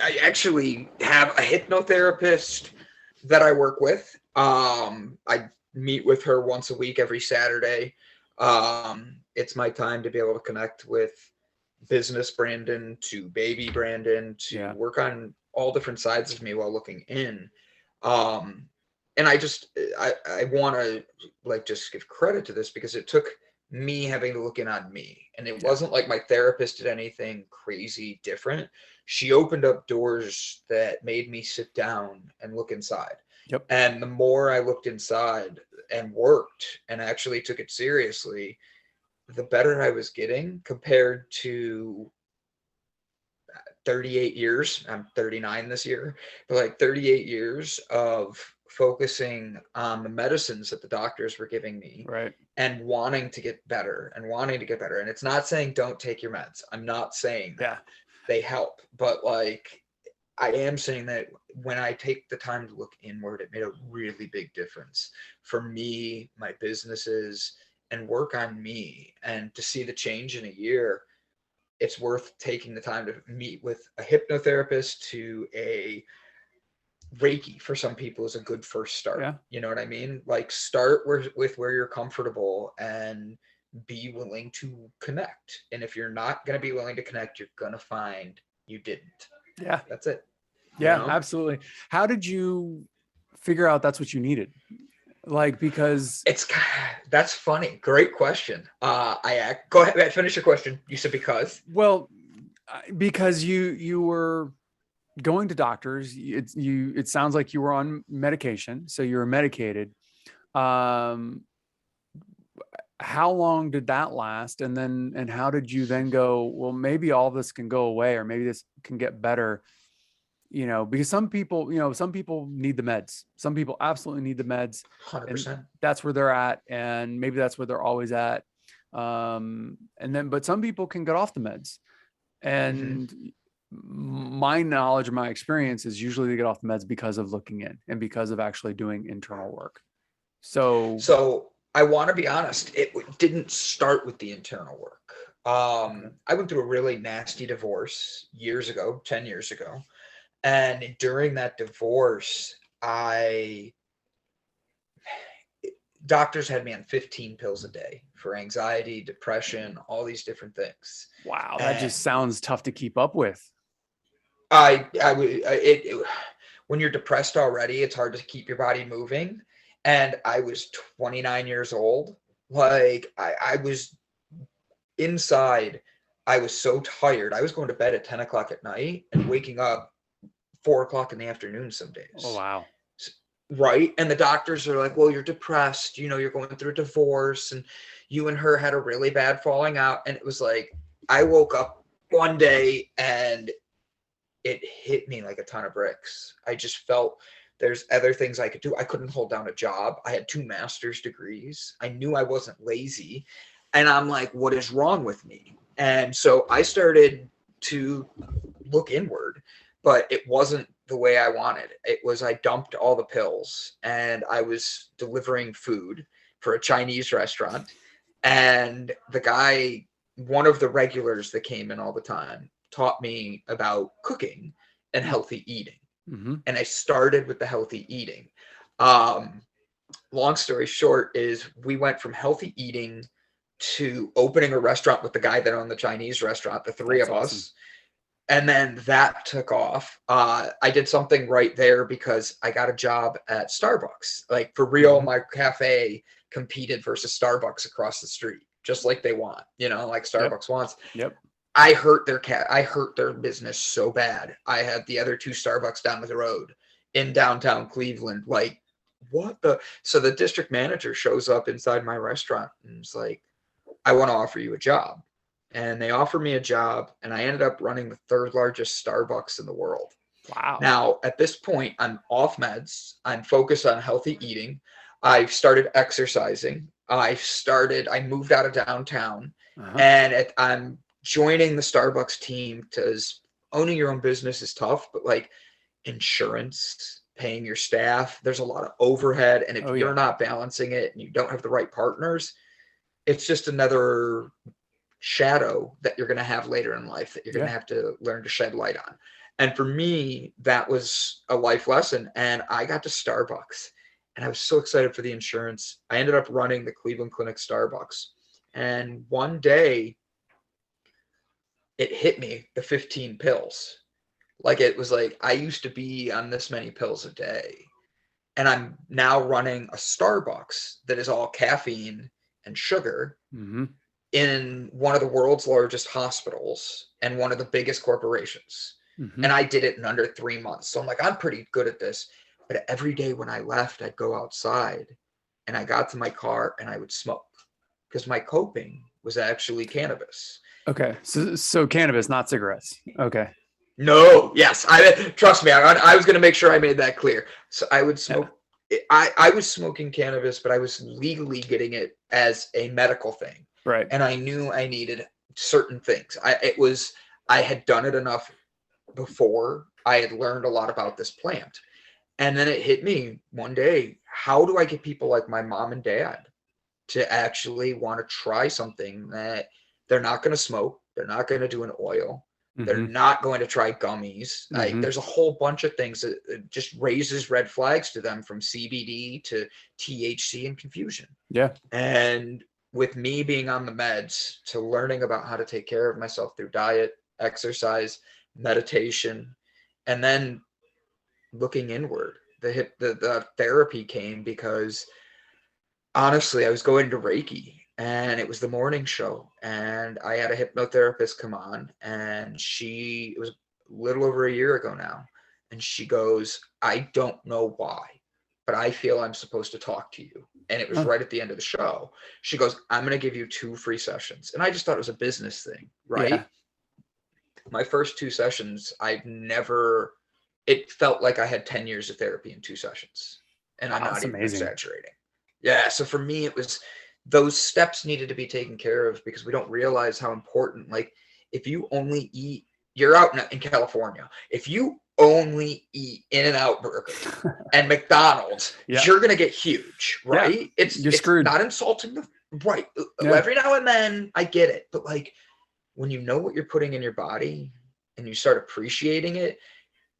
I actually have a hypnotherapist that I work with. I meet with her once a week every Saturday. It's my time to be able to connect with business Brandon to baby Brandon to Yeah. work on all different sides of me while looking in. Um, and I want to like just give credit to this because it took me having to look in on me, and it Yeah. wasn't like my therapist did anything crazy different. She opened up doors that made me sit down and look inside. Yep. And the more I looked inside and worked and actually took it seriously, the better I was getting compared to 38 years. I'm 39 this year, but like 38 years of focusing on the medicines that the doctors were giving me Right. and wanting to get better and wanting to get better. And it's not saying don't take your meds. I'm not saying Yeah. that. They help, but like I am saying that when I take the time to look inward, it made a really big difference for me, my businesses, and work on me. And to see the change in a year, it's worth taking the time to meet with a hypnotherapist to a Reiki for some people is a good first start. Yeah. You know what I mean? Like start with where you're comfortable and be willing to connect. And if you're not going to be willing to connect, you're going to find you didn't. Yeah. That's it. You Yeah, know? absolutely. How did you figure out that's what you needed? Like, because, It's that's funny. Great question. Go ahead. Finish your question. You said because. well, because you were going to doctors, it sounds like you were on medication, so you were medicated. Um, how long did that last? And how did you then go, well, maybe all this can go away, or maybe this can get better? Because some people need the meds. Some people absolutely need the meds, one Hundred and percent. that's where they're at. And maybe that's where they're always at. But some people can get off the meds. Mm-hmm. And my knowledge or my experience is usually they get off the meds because of looking in and because of actually doing internal work. So, So I want to be honest. It didn't start with the internal work. okay. I went through a really nasty divorce years ago, 10 years ago, and during that divorce, I doctors had me on 15 pills a day for anxiety, depression, all these different things. Wow, that And just sounds tough to keep up with. I would when you're depressed already, it's hard to keep your body moving. And I was 29 years old. Like I was inside. I was so tired. I was going to bed at 10 o'clock at night and waking up 4 o'clock in the afternoon some Oh, days. wow. Right. And the doctors are like, well, you're depressed. You're going through a divorce and you and her had a really bad falling out. And it was like, I woke up one day and it hit me like a ton of bricks. I just felt there's other things I could do. I couldn't hold down a job. I had 2 master's degrees. I knew I wasn't lazy. And I'm like, what is wrong with me? And so I started to look inward, but it wasn't the way I wanted. It was I dumped all the pills and I was delivering food for a Chinese restaurant. And the guy, one of the regulars that came in all the time, taught me about cooking and healthy eating. Mm-hmm. And I started with the healthy eating. Um, Long story short is we went from healthy eating to opening a restaurant with the guy that owned the Chinese restaurant, the three That's of awesome. us. And then that took off. I did something right there because I got a job at Starbucks. Like for real, Mm-hmm. my cafe competed versus Starbucks across the street, just like they want, like Yep. Starbucks wants. Yep. I hurt their business so bad. I had the other two Starbucks down the road in downtown Cleveland. Like, what the? So the district manager shows up inside my restaurant and is like, I want to offer you a job. And they offered me a job, and I ended up running the third largest Starbucks in the world. Wow. Now, at this point, I'm off meds. I'm focused on healthy eating. I've started exercising. I moved out of downtown, Uh-huh. and I'm joining the Starbucks team because owning your own business is tough, but like insurance, paying your staff, there's a lot of overhead. And if Oh, you're yeah. not balancing it and you don't have the right partners, it's just another shadow that you're going to have later in life that you're going to have to learn to shed light on. And for me, that was a life lesson. And I got to Starbucks and I was so excited for the insurance. I ended up running the Cleveland Clinic Starbucks. And one day it hit me, the 15 pills. Like it was like, I used to be on this many pills a day. And I'm now running a Starbucks that is all caffeine and sugar in one of the world's largest hospitals and one of the biggest corporations. And I did it in under 3 months. So I'm like, I'm pretty good at this. But every day when I left, I'd go outside and I got to my car and I would smoke because my coping was actually cannabis. Okay. So cannabis, not cigarettes. Okay. No, yes. Trust me. I was going to make sure I made that clear. So I would smoke. Yeah. I was smoking cannabis, but I was legally getting it as a medical thing. Right. And I knew I needed certain things. I had done it enough before. I had learned a lot about this plant. And then it hit me one day. How do I get people like my mom and dad to actually want to try something that they're not going to smoke? They're not going to do an oil. They're not going to try gummies. Like there's a whole bunch of things that just raises red flags to them, from CBD to THC and confusion. Yeah. And with me being on the meds, to learning about how to take care of myself through diet, exercise, meditation, and then looking inward, the therapy came because honestly, I was going to Reiki. And it was the morning show, and I had a hypnotherapist come on, and it was a little over a year ago now. And she goes, I don't know why, but I feel I'm supposed to talk to you. And it was right at the end of the show. She goes, I'm going to give you 2 free sessions. And I just thought it was a business thing, right? Yeah. My first 2 sessions, it felt like I had 10 years of therapy in 2 sessions. And I'm not even exaggerating. Yeah. So for me, it was, those steps needed to be taken care of because we don't realize how important, like if you only eat, you're out in California, if you only eat In-N-Out Burger and McDonald's, you're going to get huge, right? Yeah. You're screwed. Not insulting right. Yeah. Every now and then I get it. But like when you know what you're putting in your body and you start appreciating it,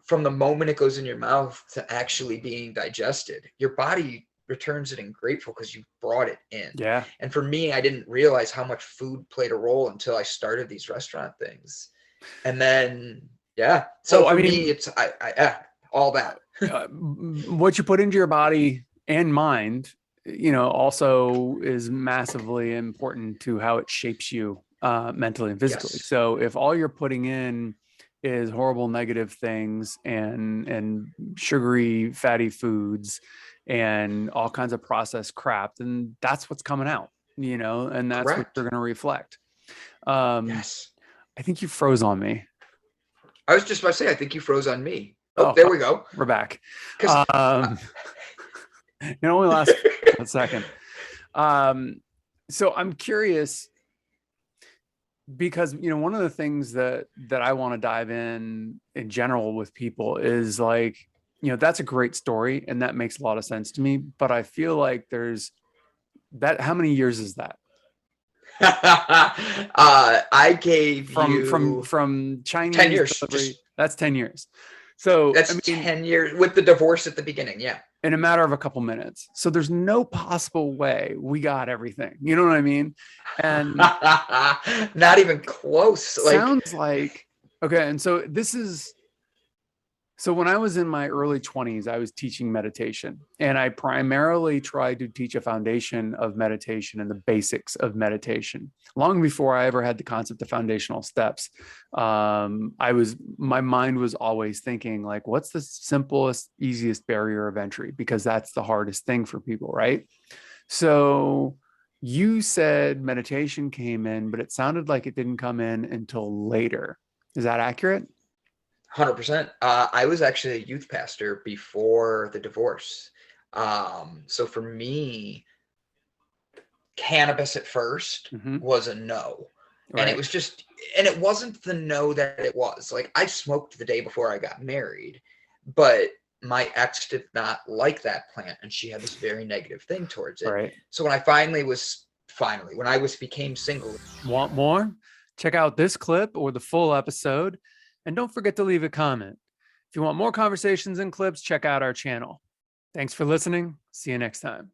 from the moment it goes in your mouth to actually being digested, your body returns it and grateful because you brought it in. Yeah. And for me, I didn't realize how much food played a role until I started these restaurant things. And then, yeah. So for me, it's all that. What you put into your body and mind, also is massively important to how it shapes you mentally and physically. Yes. So if all you're putting in is horrible negative things and sugary, fatty foods and all kinds of processed crap, then that's what's coming out, and that's Correct. What you're going to reflect. Yes. I think you froze on me. I was just about to say, I think you froze on me. Oh, there we go. We're back. It only lasts a second. So I'm curious because, one of the things that I want to dive in general with people is like, that's a great story and that makes a lot of sense to me, but I feel like there's that. How many years is that? I gave from Chinese 10 years. That's 10 years. So that's 10 years with the divorce at the beginning. Yeah. In a matter of a couple minutes. So there's no possible way we got everything. You know what I mean? And not even close. Sounds like, okay. And so when I was in my early 20s, I was teaching meditation, and I primarily tried to teach a foundation of meditation and the basics of meditation. Long before I ever had the concept of foundational steps, my mind was always thinking like, what's the simplest, easiest barrier of entry? Because that's the hardest thing for people, right? So you said meditation came in, but it sounded like it didn't come in until later. Is that accurate? 100%. I was actually a youth pastor before the divorce. So for me, cannabis at first was a no. Right. And it was and it wasn't the no that it was. Like I smoked the day before I got married, but my ex did not like that plant and she had this very negative thing towards it. Right. So when I finally was finally, when became single. Want more? Check out this clip or the full episode. And don't forget to leave a comment. If you want more conversations and clips, check out our channel. Thanks for listening. See you next time.